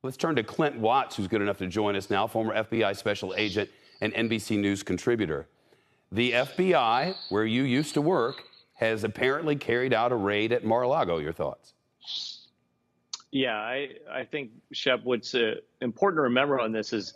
Let's turn to Clint Watts, who's good enough to join us now, former FBI special agent and NBC News contributor. The FBI, where you used to work, has apparently carried out a raid at Mar-a-Lago. Your thoughts? Yeah, I think, Shep, what's important to remember on this is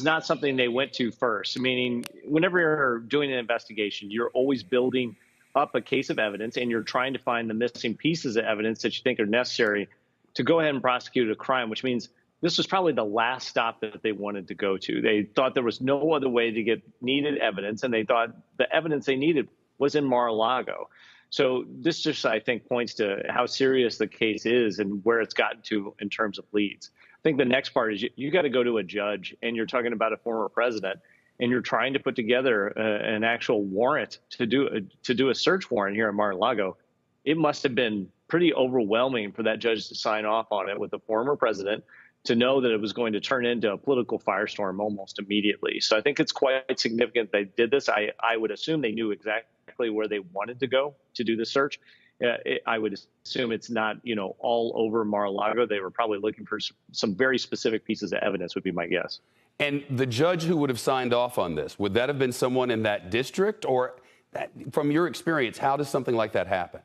not something they went to first. Meaning, whenever you're doing an investigation, you're always building up a case of evidence, and you're trying to find the missing pieces of evidence that you think are necessary to go ahead and prosecute a crime, which means this was probably the last stop that they wanted to go to. They thought there was no other way to get needed evidence, and they thought the evidence they needed was in Mar-a-Lago. So this just, I think, points to how serious the case is and where it's gotten to in terms of leads. I think the next part is you got to go to a judge, and you're talking about a former president, and you're trying to put together an actual warrant to do a search warrant here in Mar-a-Lago. It must have been pretty overwhelming for that judge to sign off on it with the former president, to know that it was going to turn into a political firestorm almost immediately. So I think it's quite significant they did this. I would assume they knew exactly where they wanted to go to do the search. I would assume it's not, all over Mar-a-Lago. They were probably looking for some very specific pieces of evidence, would be my guess. And the judge who would have signed off on this, would that have been someone in that district? Or from your experience, how does something like that happen?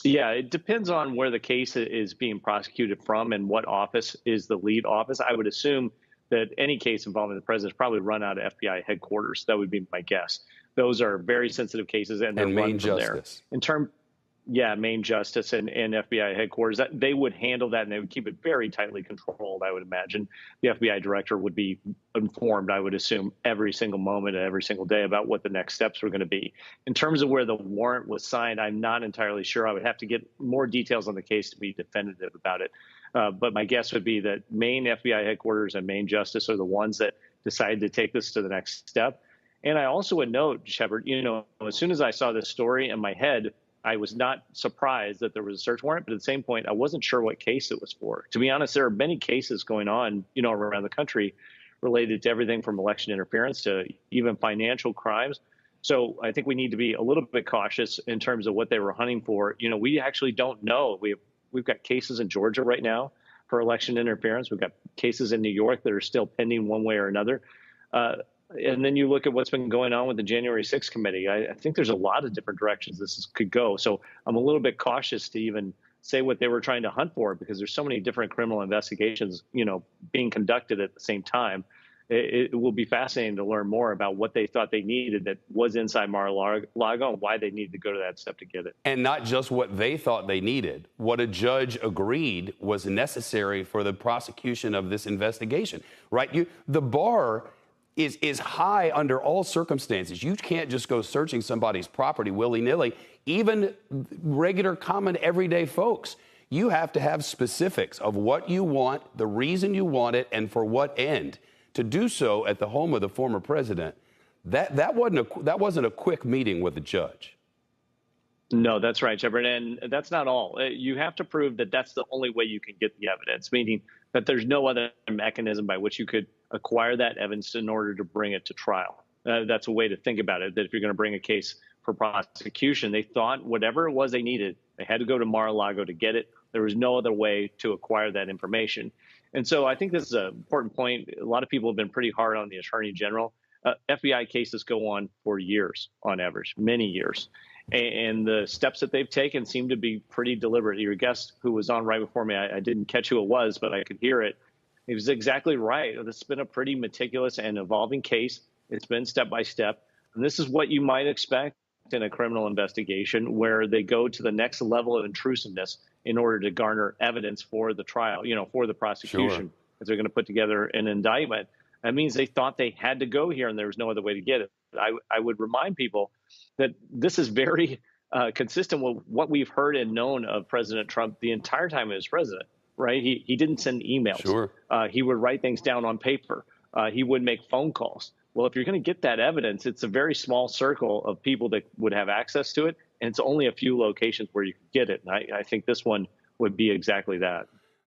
Yeah, it depends on where the case is being prosecuted from and what office is the lead office. I would assume that any case involving the president is probably run out of FBI headquarters. That would be my guess. Those are very sensitive cases, and they're run from there. Main justice and FBI headquarters, they would handle that, and they would keep it very tightly controlled, I would imagine. The FBI director would be informed, I would assume, every single moment and every single day about what the next steps were going to be. In terms of where the warrant was signed, I'm not entirely sure. I would have to get more details on the case to be definitive about it. But my guess would be that Maine FBI headquarters and Maine justice are the ones that decided to take this to the next step. And I also would note, Shepard, as soon as I saw this story in my head, I was not surprised that there was a search warrant, but at the same point, I wasn't sure what case it was for. To be honest, there are many cases going on, around the country related to everything from election interference to even financial crimes. So I think we need to be a little bit cautious in terms of what they were hunting for. We actually don't know. We've got cases in Georgia right now for election interference. We've got cases in New York that are still pending one way or another. And then you look at what's been going on with the January 6th committee. I think there's a lot of different directions this could go. So I'm a little bit cautious to even say what they were trying to hunt for, because there's so many different criminal investigations, being conducted at the same time. It will be fascinating to learn more about what they thought they needed that was inside Mar-a-Lago and why they needed to go to that step to get it. And not just what they thought they needed, what a judge agreed was necessary for the prosecution of this investigation, right? The bar is high under all circumstances. You can't just go searching somebody's property willy-nilly, even regular, common, everyday folks. You have to have specifics of what you want, the reason you want it, and for what end. To do so at the home of the former president, that wasn't a quick meeting with the judge. No, that's right, Shepard. And that's not all. You have to prove that that's the only way you can get the evidence, meaning that there's no other mechanism by which you could acquire that evidence in order to bring it to trial. That's a way to think about it, that if you're going to bring a case for prosecution, they thought whatever it was they needed, they had to go to Mar-a-Lago to get it. There was no other way to acquire that information. And so I think this is an important point. A lot of people have been pretty hard on the Attorney General. FBI cases go on for years on average, many years. And the steps that they've taken seem to be pretty deliberate. Your guest who was on right before me, I didn't catch who it was, but I could hear it. He was exactly right. This has been a pretty meticulous and evolving case. It's been step by step. And this is what you might expect in a criminal investigation, where they go to the next level of intrusiveness in order to garner evidence for the trial, for the prosecution. Sure. If they're going to put together an indictment, that means they thought they had to go here and there was no other way to get it. I would remind people that this is very consistent with what we've heard and known of President Trump the entire time he was president, right? He didn't send emails. Sure. He would write things down on paper. He would make phone calls. Well, if you're going to get that evidence, it's a very small circle of people that would have access to it, and it's only a few locations where you can get it. And I think this one would be exactly that.